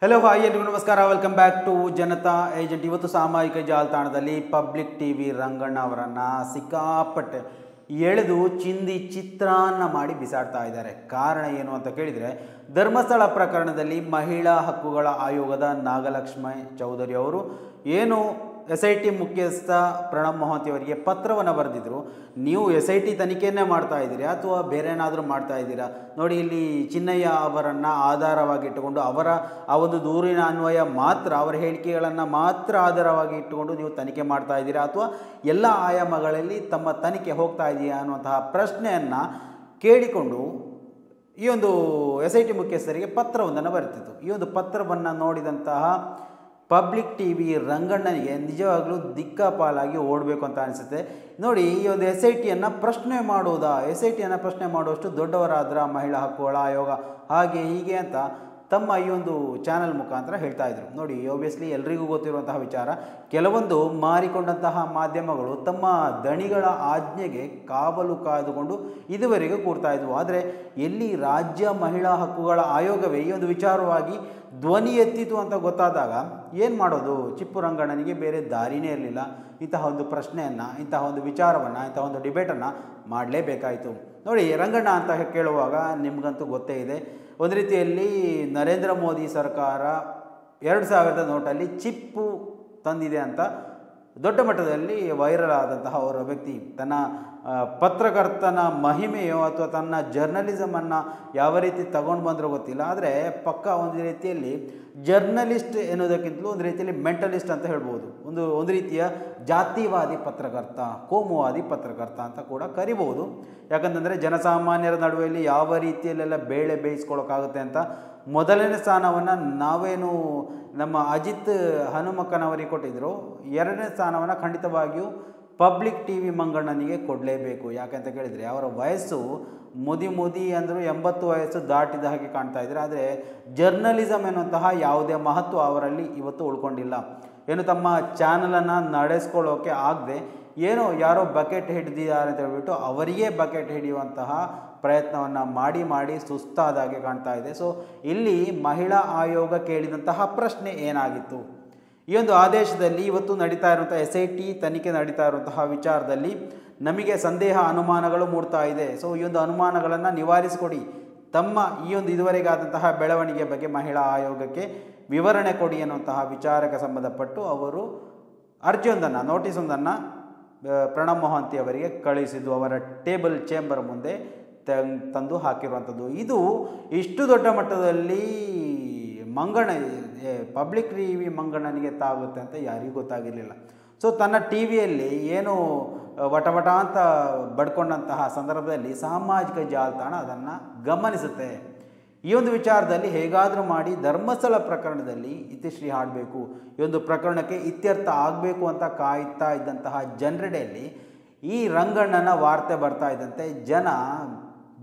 Hello hi ಎಲ್ರಿಗೂ ನಮಸ್ಕಾರ. Welcome back to Janata agent. ಇವತ್ತು ಸಾಮಾಜಿಕ ಜಾಲತಾಣದಲ್ಲಿ ಪಬ್ಲಿಕ್ ಟಿವಿ ರಂಗಣ್ಣ ಅವರನ್ನು ಸಿಕ್ಕಾಪಟ್ಟೆ ಎಳೆದು ಚಿಂದಿ ಚಿತ್ರಾನ್ನ ಮಾಡಿ ಬಿಸಾಡ್ತಾ ಇದ್ದಾರೆ. ಕಾರಣ ಏನು ಅಂತ ಕೇಳಿದರೆ, ಧರ್ಮಸ್ಥಳ ಪ್ರಕರಣದಲ್ಲಿ ಮಹಿಳಾ ಹಕ್ಕುಗಳ ಆಯೋಗದ ನಾಗಲಕ್ಷ್ಮಿ ಚೌಧರಿ ಅವರು ಏನು SIT ಮುಖ್ಯಸ್ಥ ಪ್ರಣಬ್ ಮೊಹಾಂತಿ ಅವರಿಗೆ ಪತ್ರವನ್ನು ಬರೆದಿದ್ರು. ನೀವು SIT ತನಿಖೆಯನ್ನೇ ಮಾಡ್ತಾ ಇದ್ದೀರಾ ಅಥವಾ ಬೇರೆ ಏನಾದರೂ ಮಾಡ್ತಾ ಇದ್ದೀರಾ? ನೋಡಿ, ಇಲ್ಲಿ ಚಿನ್ನಯ್ಯ ಅವರನ್ನು ಆಧಾರವಾಗಿ ಇಟ್ಟುಕೊಂಡು ಅವರ ಆ ಒಂದು ದೂರಿನ ಅನ್ವಯ ಮಾತ್ರ, ಅವರ ಹೇಳಿಕೆಗಳನ್ನು ಮಾತ್ರ ಆಧಾರವಾಗಿ ಇಟ್ಟುಕೊಂಡು ನೀವು ತನಿಖೆ ಮಾಡ್ತಾ ಇದ್ದೀರಾ ಅಥವಾ ಎಲ್ಲ ಆಯಾಮಗಳಲ್ಲಿ ತಮ್ಮ ತನಿಖೆ ಹೋಗ್ತಾ ಇದೆಯಾ ಅನ್ನುವಂತಹ ಪ್ರಶ್ನೆಯನ್ನು ಕೇಳಿಕೊಂಡು ಈ ಒಂದು SIT ಮುಖ್ಯಸ್ಥರಿಗೆ ಪತ್ರವೊಂದನ್ನು ಬರೆದಿತ್ತು. ಈ ಒಂದು ಪತ್ರವನ್ನು ನೋಡಿದಂತಹ ಪಬ್ಲಿಕ್ ಟಿವಿ ರಂಗಣ್ಣನಿಗೆ ನಿಜವಾಗ್ಲೂ ದಿಕ್ಕಾಪಾಲಾಗಿ ಓಡಬೇಕು ಅಂತ ಅನಿಸುತ್ತೆ. ನೋಡಿ, ಈ ಒಂದು SITಯನ್ನು ಪ್ರಶ್ನೆ ಮಾಡುವುದಾ, SITಯನ್ನು ಪ್ರಶ್ನೆ ಮಾಡುವಷ್ಟು ದೊಡ್ಡವರಾದ್ರ ಮಹಿಳಾ ಹಕ್ಕುಗಳ ಆಯೋಗ, ಹಾಗೆ ಹೀಗೆ ಅಂತ ತಮ್ಮ ಈ ಒಂದು ಚಾನಲ್ ಮುಖಾಂತರ ಹೇಳ್ತಾ ಇದ್ರು. ನೋಡಿ, ಆಬ್ವಿಯಸ್ಲಿ ಎಲ್ರಿಗೂ ಗೊತ್ತಿರುವಂತಹ ವಿಚಾರ, ಕೆಲವೊಂದು ಮಾರಿಕೊಂಡಂತಹ ಮಾಧ್ಯಮಗಳು ತಮ್ಮ ದಣಿಗಳ ಆಜ್ಞೆಗೆ ಕಾವಲು ಕಾದುಕೊಂಡು ಇದುವರೆಗೂ ಕೂರ್ತಾ ಇದ್ವು. ಆದರೆ ಎಲ್ಲಿ ರಾಜ್ಯ ಮಹಿಳಾ ಹಕ್ಕುಗಳ ಆಯೋಗವೇ ಈ ಒಂದು ವಿಚಾರವಾಗಿ ಧ್ವನಿ ಎತ್ತಿತು ಅಂತ ಗೊತ್ತಾದಾಗ ಏನು ಮಾಡೋದು? ಚಿಪ್ಪು ರಂಗಣ್ಣನಿಗೆ ಬೇರೆ ದಾರಿನೇ ಇರಲಿಲ್ಲ. ಇಂತಹ ಒಂದು ಪ್ರಶ್ನೆಯನ್ನು, ಇಂತಹ ಒಂದು ವಿಚಾರವನ್ನು, ಇಂತಹ ಒಂದು ಡಿಬೇಟನ್ನು ಮಾಡಲೇಬೇಕಾಯಿತು. ನೋಡಿ, ರಂಗಣ್ಣ ಅಂತ ಕೇಳುವಾಗ ನಿಮಗಂತೂ ಗೊತ್ತೇ ಇದೆ, ಒಂದು ರೀತಿಯಲ್ಲಿ ನರೇಂದ್ರ ಮೋದಿ ಸರ್ಕಾರ 2000 ನೋಟಲ್ಲಿ ಚಿಪ್ಪು ತಂದಿದೆ ಅಂತ ದೊಡ್ಡ ಮಟ್ಟದಲ್ಲಿ ವೈರಲ್ ಆದಂತಹ ಅವರ ವ್ಯಕ್ತಿ. ತನ್ನ ಪತ್ರಕರ್ತನ ಮಹಿಮೆಯೋ ಅಥವಾ ತನ್ನ ಜರ್ನಲಿಸಮನ್ನು ಯಾವ ರೀತಿ ತಗೊಂಡು ಬಂದರೂ ಗೊತ್ತಿಲ್ಲ, ಆದರೆ ಪಕ್ಕ ಒಂದು ರೀತಿಯಲ್ಲಿ ಜರ್ನಲಿಸ್ಟ್ ಎನ್ನುವುದಕ್ಕಿಂತಲೂ ಒಂದು ರೀತಿಯಲ್ಲಿ ಮೆಂಟಲಿಸ್ಟ್ ಅಂತ ಹೇಳ್ಬೋದು. ಒಂದು ರೀತಿಯ ಜಾತಿವಾದಿ ಪತ್ರಕರ್ತ, ಕೋಮುವಾದಿ ಪತ್ರಕರ್ತ ಅಂತ ಕೂಡ ಕರಿಬೋದು. ಯಾಕಂತಂದರೆ ಜನಸಾಮಾನ್ಯರ ನಡುವೆಯಲ್ಲಿ ಯಾವ ರೀತಿಯಲ್ಲೆಲ್ಲ ಬೇಳೆ ಬೇಯಿಸ್ಕೊಳ್ಳೋಕ್ಕಾಗುತ್ತೆ ಅಂತ ಮೊದಲನೇ ಸ್ಥಾನವನ್ನು ನಾವೇನು ನಮ್ಮ ಅಜಿತ್ ಹನುಮಕ್ಕನವರಿಗೆ ಕೊಟ್ಟಿದ್ರು, ಎರಡನೇ ಸ್ಥಾನವನ್ನು ಖಂಡಿತವಾಗಿಯೂ ಪಬ್ಲಿಕ್ ಟಿವಿ ಮಂಗಣ್ಣನಿಗೆ ಕೊಡಲೇಬೇಕು. ಯಾಕಂತ ಕೇಳಿದರೆ ಅವರ ವಯಸ್ಸು ಮುದಿ ಅಂದರೂ 80 ವಯಸ್ಸು ದಾಟಿದ ಹಾಗೆ ಕಾಣ್ತಾ ಇದ್ದಾರೆ. ಆದರೆ ಜರ್ನಲಿಸಮ್ ಎನ್ನುವಂತಹ ಯಾವುದೇ ಮಹತ್ವ ಅವರಲ್ಲಿ ಇವತ್ತು ಉಳ್ಕೊಂಡಿಲ್ಲ. ಏನು ತಮ್ಮ ಚಾನಲನ್ನು ನಡೆಸ್ಕೊಳ್ಳೋಕೆ ಆಗದೆ ಏನೋ ಯಾರೋ ಬಕೆಟ್ ಹಿಡಿದಿದ್ದಾರೆ ಅಂತ ಹೇಳ್ಬಿಟ್ಟು ಅವರಿಗೆ ಬಕೆಟ್ ಹಿಡಿಯುವಂತಹ ಪ್ರಯತ್ನವನ್ನು ಮಾಡಿ ಸುಸ್ತಾದಾಗೆ ಕಾಣ್ತಾ ಇದೆ. ಸೊ ಇಲ್ಲಿ ಮಹಿಳಾ ಆಯೋಗ ಕೇಳಿದಂತಹ ಪ್ರಶ್ನೆ ಏನಾಗಿತ್ತು? ಈ ಒಂದು ಆದೇಶದಲ್ಲಿ ಇವತ್ತು ನಡೀತಾ ಇರುವಂಥ SIT ತನಿಖೆ ನಡೀತಾ ಇರುವಂತಹ ವಿಚಾರದಲ್ಲಿ ನಮಗೆ ಸಂದೇಹ, ಅನುಮಾನಗಳು ಮೂಡ್ತಾ ಇದೆ. ಸೊ ಈ ಒಂದು ಅನುಮಾನಗಳನ್ನು ನಿವಾರಿಸಿಕೊಡಿ, ತಮ್ಮ ಈ ಒಂದು ಇದುವರೆಗಾದಂತಹ ಬೆಳವಣಿಗೆ ಬಗ್ಗೆ ಮಹಿಳಾ ಆಯೋಗಕ್ಕೆ ವಿವರಣೆ ಕೊಡಿ ಅನ್ನುವಂತಹ ವಿಚಾರಕ್ಕೆ ಸಂಬಂಧಪಟ್ಟು ಅವರು ಅರ್ಜಿಯೊಂದನ್ನು, ನೋಟಿಸೊಂದನ್ನು ಪ್ರಣಬ್ ಮೊಹಾಂತಿ ಅವರಿಗೆ ಕಳುಹಿಸಿದ್ದು, ಅವರ ಟೇಬಲ್ ಚೇಂಬರ್ ಮುಂದೆ ತಂದು ಹಾಕಿರುವಂಥದ್ದು. ಇದು ಇಷ್ಟು ದೊಡ್ಡ ಮಟ್ಟದಲ್ಲಿ ಪಬ್ಲಿಕ್ ಟಿವಿ ಮಂಗಣ್ಣನಿಗೆ ತಾಗುತ್ತೆ ಅಂತ ಯಾರಿಗೂ ಗೊತ್ತಾಗಿರಲಿಲ್ಲ. ಸೊ ತನ್ನ ಟಿವಿಯಲ್ಲಿ ಏನು ವಟ ಅಂತ ಬಡ್ಕೊಂಡಂತಹ ಸಂದರ್ಭದಲ್ಲಿ ಸಾಮಾಜಿಕ ಜಾಲತಾಣ ಅದನ್ನು ಗಮನಿಸುತ್ತೆ. ಈ ಒಂದು ವಿಚಾರದಲ್ಲಿ ಹೇಗಾದರೂ ಮಾಡಿ ಧರ್ಮಸ್ಥಳ ಪ್ರಕರಣದಲ್ಲಿ ಇತಿಶ್ರೀ ಹಾಡಬೇಕು, ಈ ಒಂದು ಪ್ರಕರಣಕ್ಕೆ ಇತ್ಯರ್ಥ ಆಗಬೇಕು ಅಂತ ಕಾಯ್ತಾ ಇದ್ದಂತಹ ಜನರೆಡೆಯಲ್ಲಿ ಈ ರಂಗಣ್ಣನ ವಾರ್ತೆ ಬರ್ತಾ ಇದ್ದಂತೆ ಜನ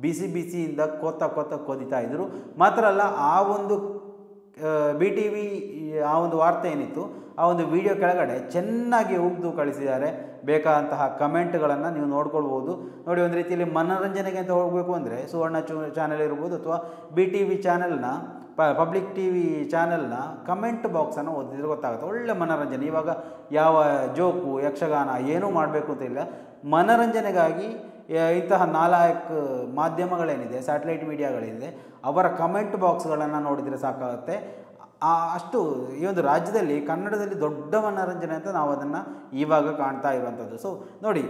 ಬಿಸಿಯಿಂದ ಕೊದಿತಾ ಇದ್ದರು. ಮಾತ್ರ ಅಲ್ಲ, ಆ ಒಂದು BTV ಆ ಒಂದು ವಾರ್ತೆ ಏನಿತ್ತು, ಆ ಒಂದು ವಿಡಿಯೋ ಕೆಳಗಡೆ ಚೆನ್ನಾಗಿ ಉಗ್ದು ಕಳಿಸಿದ್ದಾರೆ. ಬೇಕಾದಂತಹ ಕಮೆಂಟ್ಗಳನ್ನು ನೀವು ನೋಡ್ಕೊಳ್ಬೋದು. ನೋಡಿ, ಒಂದು ರೀತಿಯಲ್ಲಿ ಮನೋರಂಜನೆಗೆ ಅಂತ ಹೋಗಬೇಕು ಅಂದರೆ ಸುವರ್ಣ ಚಾನೆಲ್ ಇರ್ಬೋದು ಅಥವಾ BTV ಚಾನೆಲ್ನ ಪಬ್ಲಿಕ್ ಟಿವಿ ಚಾನೆಲ್ನ ಕಮೆಂಟ್ ಬಾಕ್ಸನ್ನು ಓದಿದ್ರೆ ಗೊತ್ತಾಗುತ್ತೆ. ಒಳ್ಳೆ ಮನೋರಂಜನೆ. ಇವಾಗ ಯಾವ ಜೋಕು, ಯಕ್ಷಗಾನ ಏನೂ ಮಾಡಬೇಕು ಅಂತ ಇಲ್ಲ, ಮನೋರಂಜನೆಗಾಗಿ ಇಂತಹ ನಾಲಾಯಕ್ ಮಾಧ್ಯಮಗಳೇನಿದೆ, ಸ್ಯಾಟಲೈಟ್ ಮೀಡಿಯಾಗಳಿದೆ, ಅವರ ಕಮೆಂಟ್ ಬಾಕ್ಸ್ಗಳನ್ನು ನೋಡಿದರೆ ಸಾಕಾಗುತ್ತೆ. ಅಷ್ಟು ಈ ಒಂದು ರಾಜ್ಯದಲ್ಲಿ ಕನ್ನಡದಲ್ಲಿ ದೊಡ್ಡ ಮನೋರಂಜನೆ ಅಂತ ನಾವು ಅದನ್ನು ಇವಾಗ ಕಾಣ್ತಾ ಇರುವಂಥದ್ದು. ಸೊ ನೋಡಿ,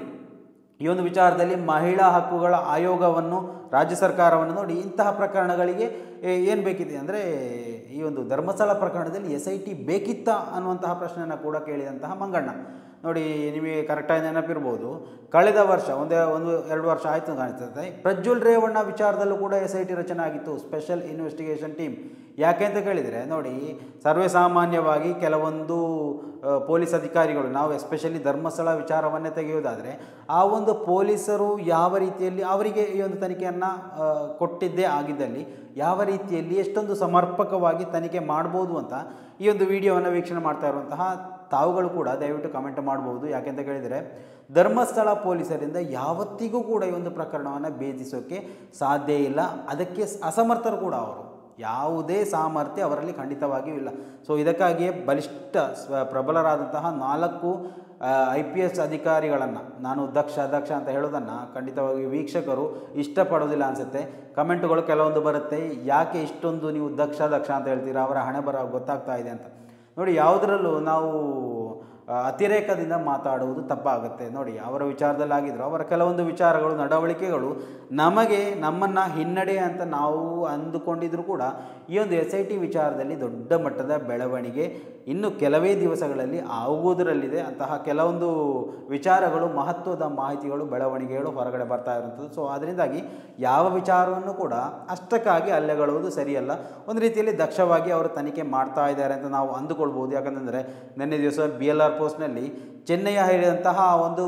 ಈ ಒಂದು ವಿಚಾರದಲ್ಲಿ ಮಹಿಳಾ ಹಕ್ಕುಗಳ ಆಯೋಗವನ್ನು, ರಾಜ್ಯ ಸರ್ಕಾರವನ್ನು ನೋಡಿ, ಇಂತಹ ಪ್ರಕರಣಗಳಿಗೆ ಏನು ಬೇಕಿದೆ ಅಂದರೆ ಈ ಒಂದು ಧರ್ಮಸ್ಥಳ ಪ್ರಕರಣದಲ್ಲಿ SIT ಬೇಕಿತ್ತಾ ಅನ್ನುವಂತಹ ಪ್ರಶ್ನೆಯನ್ನು ಕೂಡ ಕೇಳಿದಂತಹ ಮಂಗಣ್ಣ. ನೋಡಿ, ನಿಮಗೆ ಕರೆಕ್ಟಾಗಿ ನೆನಪಿರ್ಬೋದು, ಕಳೆದ ವರ್ಷ 1-2 ವರ್ಷ ಆಯಿತು ಅಂತ ಅನಿಸ್ತದೆ, ಪ್ರಜ್ವಲ್ ರೇವಣ್ಣ ವಿಚಾರದಲ್ಲೂ ಕೂಡ SIT ರಚನೆ ಆಗಿತ್ತು, ಸ್ಪೆಷಲ್ ಇನ್ವೆಸ್ಟಿಗೇಷನ್ ಟೀಮ್. ಯಾಕೆ ಅಂತ ಕೇಳಿದರೆ ನೋಡಿ, ಸರ್ವೇ ಸಾಮಾನ್ಯವಾಗಿ ಕೆಲವೊಂದು ಪೊಲೀಸ್ ಅಧಿಕಾರಿಗಳು, ನಾವು ಎಸ್ಪೆಷಲಿ ಧರ್ಮಸ್ಥಳ ವಿಚಾರವನ್ನೇ ತೆಗೆಯುವುದಾದರೆ ಆ ಒಂದು ಪೊಲೀಸರು ಯಾವ ರೀತಿಯಲ್ಲಿ ಅವರಿಗೆ ಈ ಒಂದು ತನಿಖೆಯನ್ನು ಕೊಟ್ಟಿದ್ದೇ ಆಗಿದ್ದಲ್ಲಿ ಯಾವ ರೀತಿಯಲ್ಲಿ ಎಷ್ಟೊಂದು ಸಮರ್ಪಕವಾಗಿ ತನಿಖೆ ಮಾಡ್ಬೋದು ಅಂತ ಈ ಒಂದು ವಿಡಿಯೋವನ್ನು ವೀಕ್ಷಣೆ ಮಾಡ್ತಾ ಇರುವಂತಹ ತಾವುಗಳು ಕೂಡ ದಯವಿಟ್ಟು ಕಮೆಂಟ್ ಮಾಡ್ಬೋದು. ಯಾಕೆಂತ ಕೇಳಿದರೆ ಧರ್ಮಸ್ಥಳ ಪೊಲೀಸರಿಂದ ಯಾವತ್ತಿಗೂ ಕೂಡ ಈ ಒಂದು ಪ್ರಕರಣವನ್ನು ಭೇದಿಸೋಕ್ಕೆ ಸಾಧ್ಯ ಇಲ್ಲ, ಅದಕ್ಕೆ ಅಸಮರ್ಥರು ಕೂಡ ಅವರು. ಯಾವುದೇ ಸಾಮರ್ಥ್ಯ ಅವರಲ್ಲಿ ಖಂಡಿತವಾಗಿಯೂ ಇಲ್ಲ. ಸೊ ಇದಕ್ಕಾಗಿಯೇ ಬಲಿಷ್ಠ ಪ್ರಬಲರಾದಂತಹ 4 IPS ಅಧಿಕಾರಿಗಳನ್ನು ನಾನು ದಕ್ಷ ಅಂತ ಹೇಳೋದನ್ನು ಖಂಡಿತವಾಗಿ ವೀಕ್ಷಕರು ಇಷ್ಟಪಡೋದಿಲ್ಲ ಅನಿಸುತ್ತೆ. ಕಮೆಂಟ್ಗಳು ಕೆಲವೊಂದು ಬರುತ್ತೆ, ಯಾಕೆ ಇಷ್ಟೊಂದು ನೀವು ದಕ್ಷ ಅಂತ ಹೇಳ್ತೀರಾ, ಅವರ ಹಣೆ ಬರ ಗೊತ್ತಾಗ್ತಾ ಇದೆ ಅಂತ. ನೋಡಿ, ಯಾವುದರಲ್ಲೂ ನಾವು ಅತಿರೇಕದಿಂದ ಮಾತಾಡುವುದು ತಪ್ಪಾಗುತ್ತೆ. ನೋಡಿ, ಅವರ ವಿಚಾರದಲ್ಲಾಗಿದ್ದರು ಅವರ ಕೆಲವೊಂದು ವಿಚಾರಗಳು, ನಡವಳಿಕೆಗಳು ನಮ್ಮನ್ನು ಹಿನ್ನಡೆ ಅಂತ ನಾವು ಅಂದುಕೊಂಡಿದ್ರು ಕೂಡ ಈ ಒಂದು SIT ವಿಚಾರದಲ್ಲಿ ದೊಡ್ಡ ಮಟ್ಟದ ಬೆಳವಣಿಗೆ ಇನ್ನು ಕೆಲವೇ ದಿವಸಗಳಲ್ಲಿ ಆಗುವುದರಲ್ಲಿದೆ. ಅಂತಹ ಕೆಲವೊಂದು ವಿಚಾರಗಳು, ಮಹತ್ವದ ಮಾಹಿತಿಗಳು, ಬೆಳವಣಿಗೆಗಳು ಹೊರಗಡೆ ಬರ್ತಾ ಇರುವಂಥದ್ದು. ಸೊ ಅದರಿಂದಾಗಿ ಯಾವ ವಿಚಾರವನ್ನು ಕೂಡ ಅಷ್ಟಕ್ಕಾಗಿ ಅಲ್ಲೆಗಳುವುದು ಸರಿಯಲ್ಲ. ಒಂದು ರೀತಿಯಲ್ಲಿ ದಕ್ಷವಾಗಿ ಅವರು ತನಿಖೆ ಮಾಡ್ತಾ ಇದ್ದಾರೆ ಅಂತ ನಾವು ಅಂದುಕೊಳ್ಬೋದು. ಯಾಕಂದರೆ ನಿನ್ನೆ ದಿವಸ BLR ಪೋಸ್ಟ್ನಲ್ಲಿ ಚೆನ್ನಯ್ಯ ಹೇಳಿದಂತಹ ಒಂದು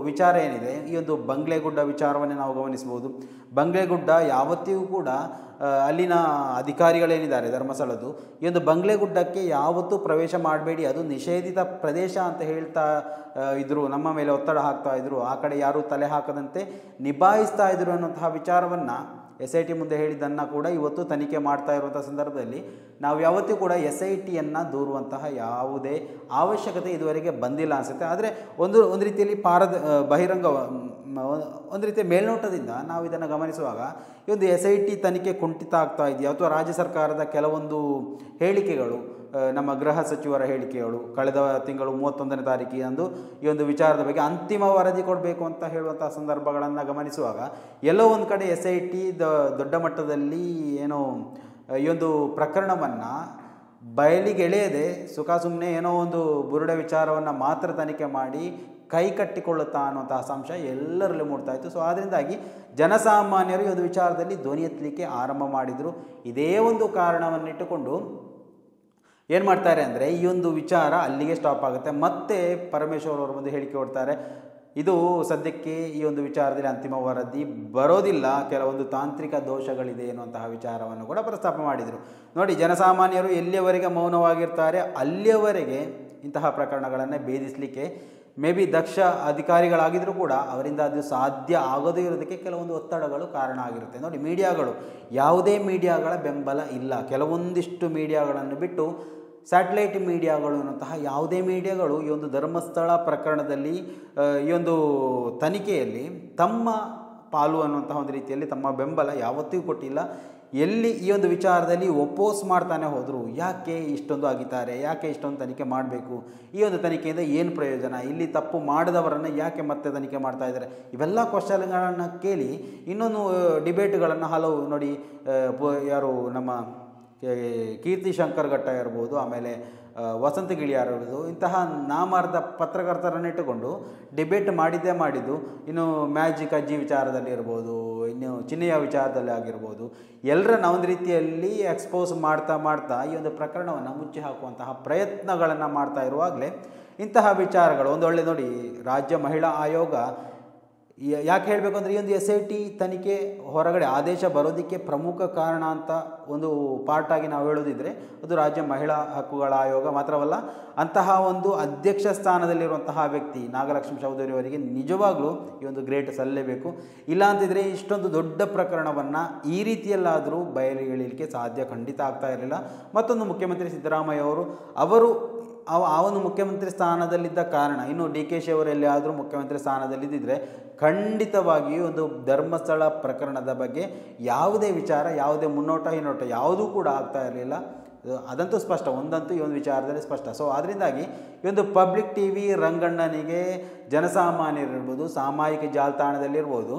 ವಿಚಾರ ಏನಿದೆ, ಈ ಒಂದು ಬಂಗ್ಲೆಗುಡ್ಡ ವಿಚಾರವನ್ನೇ ನಾವು ಗಮನಿಸ್ಬೋದು. ಬಂಗ್ಲೆಗುಡ್ಡ ಯಾವತ್ತಿಗೂ ಕೂಡ ಅಲ್ಲಿನ ಅಧಿಕಾರಿಗಳೇನಿದ್ದಾರೆ ಧರ್ಮಸ್ಥಳದ್ದು, ಈ ಒಂದು ಬಂಗ್ಲೆಗುಡ್ಡಕ್ಕೆ ಯಾವತ್ತೂ ಪ್ರವೇಶ ಮಾಡಬೇಡಿ, ಅದು ನಿಷೇಧಿತ ಪ್ರದೇಶ ಅಂತ ಹೇಳ್ತಾ ಇದ್ದರು, ನಮ್ಮ ಮೇಲೆ ಒತ್ತಡ ಹಾಕ್ತಾ ಇದ್ದರು, ಆ ಕಡೆ ಯಾರೂ ತಲೆ ಹಾಕದಂತೆ ನಿಭಾಯಿಸ್ತಾ ಇದ್ರು ಅನ್ನುವಂತಹ ವಿಚಾರವನ್ನು SIT ಮುಂದೆ ಹೇಳಿದ್ದನ್ನು ಕೂಡ ಇವತ್ತು ತನಿಖೆ ಮಾಡ್ತಾ ಇರುವಂಥ ಸಂದರ್ಭದಲ್ಲಿ ನಾವು ಯಾವತ್ತೂ ಕೂಡ SITಯನ್ನು ದೂರುವಂತಹ ಯಾವುದೇ ಅವಶ್ಯಕತೆ ಇದುವರೆಗೆ ಬಂದಿಲ್ಲ ಅನಿಸುತ್ತೆ. ಆದರೆ ಒಂದು ರೀತಿಯಲ್ಲಿ ಬಹಿರಂಗ ಒಂದು ರೀತಿಯ ಮೇಲ್ನೋಟದಿಂದ ನಾವು ಇದನ್ನು ಗಮನಿಸುವಾಗ ಈ ಒಂದು SIT ತನಿಖೆ ಕುಂಠಿತ ಆಗ್ತಾ ಇದೆಯಾ, ಅಥವಾ ರಾಜ್ಯ ಸರ್ಕಾರದ ಕೆಲವೊಂದು ಹೇಳಿಕೆಗಳು, ನಮ್ಮ ಗೃಹ ಸಚಿವರ ಹೇಳಿಕೆಗಳು ಕಳೆದ ತಿಂಗಳು 31ನೇ ತಾರೀಕಿನಂದು ಈ ಒಂದು ವಿಚಾರದ ಬಗ್ಗೆ ಅಂತಿಮ ವರದಿ ಕೊಡಬೇಕು ಅಂತ ಹೇಳುವಂಥ ಸಂದರ್ಭಗಳನ್ನು ಗಮನಿಸುವಾಗ ಎಲ್ಲೋ ಒಂದು ಕಡೆ SIT ದೊಡ್ಡ ಮಟ್ಟದಲ್ಲಿ ಏನೋ ಈ ಒಂದು ಪ್ರಕರಣವನ್ನು ಬಯಲಿಗೆಳೆಯದೆ ಸುಮ್ಮನೆ ಏನೋ ಒಂದು ಬುರುಡೆ ವಿಚಾರವನ್ನು ಮಾತ್ರ ತನಿಖೆ ಮಾಡಿ ಕೈ ಕಟ್ಟಿಕೊಳ್ಳುತ್ತಾ ಅನ್ನುವಂತಹ ಸಂಶಯ ಎಲ್ಲರಲ್ಲೂ ಮೂಡ್ತಾ ಇತ್ತು. ಸೊ ಅದರಿಂದಾಗಿ ಜನಸಾಮಾನ್ಯರು ಈ ಒಂದು ವಿಚಾರದಲ್ಲಿ ಧ್ವನಿ ಎತ್ತಲಿಕ್ಕೆ ಆರಂಭ ಮಾಡಿದರು. ಇದೇ ಒಂದು ಕಾರಣವನ್ನಿಟ್ಟುಕೊಂಡು ಏನು ಮಾಡ್ತಾರೆ ಅಂದರೆ ಈ ಒಂದು ವಿಚಾರ ಅಲ್ಲಿಗೆ ಸ್ಟಾಪ್ ಆಗುತ್ತೆ. ಮತ್ತೆ ಪರಮೇಶ್ವರ್ ಅವರು ಮುಂದೆ ಹೇಳಿಕೆ ಕೊಡ್ತಾರೆ, ಇದು ಸದ್ಯಕ್ಕೆ ಈ ಒಂದು ವಿಚಾರದಲ್ಲಿ ಅಂತಿಮ ವರದಿ ಬರೋದಿಲ್ಲ, ಕೆಲವೊಂದು ತಾಂತ್ರಿಕ ದೋಷಗಳಿದೆ ಎನ್ನುವಂತಹ ವಿಚಾರವನ್ನು ಕೂಡ ಪ್ರಸ್ತಾಪ ಮಾಡಿದರು. ನೋಡಿ, ಜನಸಾಮಾನ್ಯರು ಎಲ್ಲಿಯವರೆಗೆ ಮೌನವಾಗಿರ್ತಾರೆ ಅಲ್ಲಿಯವರೆಗೆ ಇಂತಹ ಪ್ರಕರಣಗಳನ್ನು ಭೇದಿಸಲಿಕ್ಕೆ ಮೇ ಬಿ ದಕ್ಷ ಅಧಿಕಾರಿಗಳಾಗಿದ್ದರೂ ಕೂಡ ಅವರಿಂದ ಅದು ಸಾಧ್ಯ ಆಗೋದೇ ಇರೋದಕ್ಕೆ ಕೆಲವೊಂದು ಒತ್ತಡಗಳು ಕಾರಣ ಆಗಿರುತ್ತೆ. ನೋಡಿ, ಮೀಡಿಯಾಗಳು, ಯಾವುದೇ ಮೀಡಿಯಾಗಳ ಬೆಂಬಲ ಇಲ್ಲ. ಕೆಲವೊಂದಿಷ್ಟು ಮೀಡಿಯಾಗಳನ್ನು ಬಿಟ್ಟು ಸ್ಯಾಟಲೈಟ್ ಮೀಡಿಯಾಗಳು ಅನ್ನುವಂತಹ ಯಾವುದೇ ಮೀಡಿಯಾಗಳು ಈ ಒಂದು ಧರ್ಮಸ್ಥಳ ಪ್ರಕರಣದಲ್ಲಿ ಈ ಒಂದು ತನಿಖೆಯಲ್ಲಿ ತಮ್ಮ ಪಾಲು ಅನ್ನುವಂತಹ ಒಂದು ರೀತಿಯಲ್ಲಿ ತಮ್ಮ ಬೆಂಬಲ ಯಾವತ್ತಿಗೂ ಕೊಟ್ಟಿಲ್ಲ. ಎಲ್ಲಿ ಈ ಒಂದು ವಿಚಾರದಲ್ಲಿ ಒಪೋಸ್ ಮಾಡ್ತಾನೆ ಹೋದರು, ಯಾಕೆ ಇಷ್ಟೊಂದು ಆಗಿದ್ದಾರೆ, ಯಾಕೆ ಇಷ್ಟೊಂದು ತನಿಖೆ ಮಾಡಬೇಕು, ಈ ಒಂದು ತನಿಖೆಯಿಂದ ಏನು ಪ್ರಯೋಜನ, ಇಲ್ಲಿ ತಪ್ಪು ಮಾಡಿದವರನ್ನು ಯಾಕೆ ಮತ್ತೆ ತನಿಖೆ ಮಾಡ್ತಾ ಇದ್ದಾರೆ, ಇವೆಲ್ಲ ಕ್ವಶನ್ಗಳನ್ನು ಕೇಳಿ ಇನ್ನೊಂದು ಡಿಬೇಟ್ಗಳನ್ನು ಹಲವು ನೋಡಿ, ಯಾರು ನಮ್ಮ ಕೀರ್ತಿ ಶಂಕರ್ ಘಟ್ಟ ಇರ್ಬೋದು, ಆಮೇಲೆ ವಸಂತ ಗಿಳಿಯಾರ್ ಇರ್ಬೋದು, ಇಂತಹ ನಾಮಾರ್ಧ ಪತ್ರಕರ್ತರನ್ನಿಟ್ಟುಕೊಂಡು ಡಿಬೇಟ್ ಮಾಡಿದ್ದು. ಇನ್ನು ಮ್ಯಾಜಿಕ್ ಅಜ್ಜಿ ವಿಚಾರದಲ್ಲಿ ಇರ್ಬೋದು, ಇನ್ನು ಚಿನ್ನಯ್ಯ ವಿಚಾರದಲ್ಲಿ ಆಗಿರ್ಬೋದು, ಎಲ್ಲರನ್ನ ಒಂದು ರೀತಿಯಲ್ಲಿ ಎಕ್ಸ್ಪೋಸ್ ಮಾಡ್ತಾ ಈ ಒಂದು ಪ್ರಕರಣವನ್ನು ಮುಚ್ಚಿ ಹಾಕುವಂತಹ ಪ್ರಯತ್ನಗಳನ್ನು ಮಾಡ್ತಾ ಇರುವಾಗಲೇ ಇಂತಹ ವಿಚಾರಗಳು ಒಂದೊಳ್ಳೆ ನೋಡಿ, ರಾಜ್ಯ ಮಹಿಳಾ ಆಯೋಗ ಯಾಕೆ ಹೇಳಬೇಕು ಅಂದರೆ ಈ ಒಂದು SIT ತನಿಖೆ ಹೊರಗಡೆ ಆದೇಶ ಬರೋದಕ್ಕೆ ಪ್ರಮುಖ ಕಾರಣ ಅಂತ ಒಂದು ಪಾರ್ಟಾಗಿ ನಾವು ಹೇಳೋದಿದ್ರೆ ಅದು ರಾಜ್ಯ ಮಹಿಳಾ ಹಕ್ಕುಗಳ ಆಯೋಗ ಮಾತ್ರವಲ್ಲ, ಅಂತಹ ಒಂದು ಅಧ್ಯಕ್ಷ ಸ್ಥಾನದಲ್ಲಿರುವಂತಹ ವ್ಯಕ್ತಿ ನಾಗಲಕ್ಷ್ಮಿ ಚೌಧರಿ ಅವರಿಗೆ ನಿಜವಾಗ್ಲೂ ಈ ಒಂದು ಗ್ರೇಟ್ ಸಲ್ಲಲೇಬೇಕು. ಇಲ್ಲ ಅಂತಿದ್ರೆ ಇಷ್ಟೊಂದು ದೊಡ್ಡ ಪ್ರಕರಣವನ್ನು ಈ ರೀತಿಯಲ್ಲಾದರೂ ಬಯಲಿಗೆಳಿಲಿಕ್ಕೆ ಸಾಧ್ಯ ಖಂಡಿತ ಆಗ್ತಾ ಇರಲಿಲ್ಲ. ಮತ್ತೊಂದು ಮುಖ್ಯಮಂತ್ರಿ ಸಿದ್ದರಾಮಯ್ಯ ಅವರು ಅವನು ಮುಖ್ಯಮಂತ್ರಿ ಸ್ಥಾನದಲ್ಲಿದ್ದ ಕಾರಣ, ಇನ್ನು DK ಶಿ ಅವರು ಎಲ್ಲಿಯಾದರೂ ಮುಖ್ಯಮಂತ್ರಿ ಸ್ಥಾನದಲ್ಲಿದ್ದರೆ ಖಂಡಿತವಾಗಿಯೂ ಒಂದು ಧರ್ಮಸ್ಥಳ ಪ್ರಕರಣದ ಬಗ್ಗೆ ಯಾವುದೇ ವಿಚಾರ, ಯಾವುದೇ ಮುನ್ನೋಟ ಹಿನ್ನೋಟ ಯಾವುದೂ ಕೂಡ ಆಗ್ತಾ ಇರಲಿಲ್ಲ. ಅದಂತೂ ಸ್ಪಷ್ಟ, ಒಂದಂತೂ ಈ ಒಂದು ವಿಚಾರದಲ್ಲಿ ಸ್ಪಷ್ಟ. ಸೊ ಅದರಿಂದಾಗಿ ಈ ಒಂದು ಪಬ್ಲಿಕ್ TV ರಂಗಣ್ಣನಿಗೆ ಜನಸಾಮಾನ್ಯರಿರ್ಬೋದು, ಸಾಮಾಜಿಕ ಜಾಲತಾಣದಲ್ಲಿರ್ಬೋದು,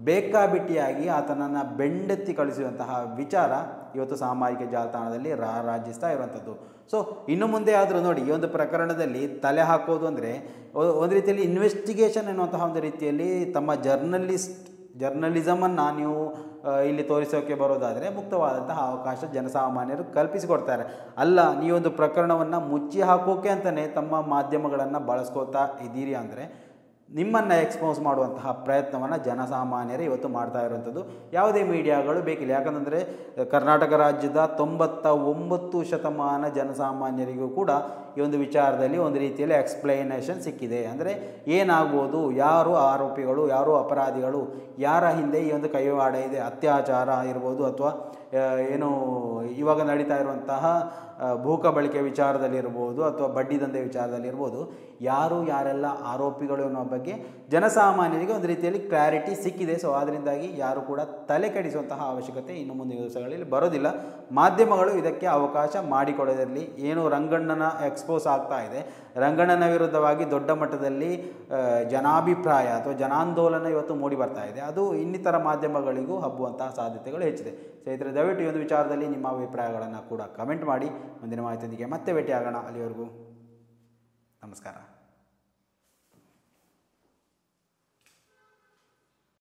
ಬೇಕಾಬಿಟ್ಟಿಯಾಗಿ ಆತನನ್ನು ಬೆಂಡೆತ್ತಿ ಕಳಿಸುವಂತಹ ವಿಚಾರ ಇವತ್ತು ಸಾಮಾಜಿಕ ಜಾಲತಾಣದಲ್ಲಿ ರಾರಾಜಿಸ್ತಾ ಇರುವಂಥದ್ದು. ಸೊ ಇನ್ನು ಮುಂದೆ ಆದರೂ ನೋಡಿ, ಈ ಒಂದು ಪ್ರಕರಣದಲ್ಲಿ ತಲೆ ಹಾಕೋದು ಅಂದರೆ ಒಂದು ರೀತಿಯಲ್ಲಿ ಇನ್ವೆಸ್ಟಿಗೇಷನ್ ಎನ್ನುವಂತಹ ಒಂದು ರೀತಿಯಲ್ಲಿ ತಮ್ಮ ಜರ್ನಲಿಸಮನ್ನು ನೀವು ಇಲ್ಲಿ ತೋರಿಸೋಕ್ಕೆ ಬರೋದಾದರೆ ಮುಕ್ತವಾದಂತಹ ಅವಕಾಶ ಜನಸಾಮಾನ್ಯರು ಕಲ್ಪಿಸಿಕೊಡ್ತಾರೆ. ಅಲ್ಲ, ನೀವೊಂದು ಪ್ರಕರಣವನ್ನು ಮುಚ್ಚಿ ಹಾಕೋಕೆ ಅಂತಲೇ ತಮ್ಮ ಮಾಧ್ಯಮಗಳನ್ನು ಬಳಸ್ಕೋತಾ ಇದ್ದೀರಿ ಅಂದರೆ ನಿಮ್ಮನ್ನು ಎಕ್ಸ್ಪೋಸ್ ಮಾಡುವಂತಹ ಪ್ರಯತ್ನವನ್ನು ಜನಸಾಮಾನ್ಯರೇ ಇವತ್ತು ಮಾಡ್ತಾ ಇರುವಂಥದ್ದು. ಯಾವುದೇ ಮೀಡಿಯಾಗಳು ಬೇಕಿಲ್ಲ. ಯಾಕಂದರೆ ಕರ್ನಾಟಕ ರಾಜ್ಯದ 99% ಜನಸಾಮಾನ್ಯರಿಗೂ ಕೂಡ ಈ ಒಂದು ವಿಚಾರದಲ್ಲಿ ಒಂದು ರೀತಿಯಲ್ಲಿ ಎಕ್ಸ್ಪ್ಲನೇಷನ್ ಸಿಕ್ಕಿದೆ. ಅಂದರೆ ಏನಾಗ್ಬೋದು, ಯಾರು ಆರೋಪಿಗಳು, ಯಾರು ಅಪರಾಧಿಗಳು, ಯಾರ ಹಿಂದೆ ಈ ಒಂದು ಕೈವಾಡ ಇದೆ, ಅತ್ಯಾಚಾರ ಇರ್ಬೋದು ಅಥವಾ ಏನು ಇವಾಗ ನಡೀತಾ ಇರುವಂತಹ ಭೂಕಬಳಿಕೆ ವಿಚಾರದಲ್ಲಿರ್ಬೋದು ಅಥವಾ ಬಡ್ಡಿ ದಂಧೆ ವಿಚಾರದಲ್ಲಿರ್ಬೋದು ಯಾರೆಲ್ಲ ಆರೋಪಿಗಳು ಅನ್ನೋ ಬಗ್ಗೆ ಜನಸಾಮಾನ್ಯರಿಗೆ ಒಂದು ರೀತಿಯಲ್ಲಿ ಕ್ಲಾರಿಟಿ ಸಿಕ್ಕಿದೆ. ಸೊ ಅದರಿಂದಾಗಿ ಯಾರು ಕೂಡ ತಲೆ ಕೆಡಿಸುವಂತಹ ಅವಶ್ಯಕತೆ ಇನ್ನು ಮುಂದಿನ ದಿವಸಗಳಲ್ಲಿ ಬರೋದಿಲ್ಲ. ಮಾಧ್ಯಮಗಳು ಇದಕ್ಕೆ ಅವಕಾಶ ಮಾಡಿಕೊಡೋದಿರಲಿ. ಏನು ರಂಗಣ್ಣನ ಎಕ್ಸ್ಪೋಸ್ ಆಗ್ತಾ ಇದೆ, ರಂಗಣ್ಣನ ವಿರುದ್ಧವಾಗಿ ದೊಡ್ಡ ಮಟ್ಟದಲ್ಲಿ ಜನಾಭಿಪ್ರಾಯ ಅಥವಾ ಜನಾಂದೋಲನ ಇವತ್ತು ಮೂಡಿ ಬರ್ತಾ ಇದೆ, ಅದು ಇನ್ನಿತರ ಮಾಧ್ಯಮಗಳಿಗೂ ಹಬ್ಬುವಂತಹ ಸಾಧ್ಯತೆಗಳು ಹೆಚ್ಚಿದೆ. ಸ್ನೇಹಿತರೆ, ದಯವಿಟ್ಟು ಈ ಒಂದು ವಿಚಾರದಲ್ಲಿ ನಿಮ್ಮ ಅಭಿಪ್ರಾಯಗಳನ್ನು ಕೂಡ ಕಮೆಂಟ್ ಮಾಡಿ. ಮುಂದಿನ ಮಾಹಿತಿಯೊಂದಿಗೆ ಮತ್ತೆ ಭೇಟಿಯಾಗೋಣ. ಅಲ್ಲಿವರೆಗೂ ನಮಸ್ಕಾರ.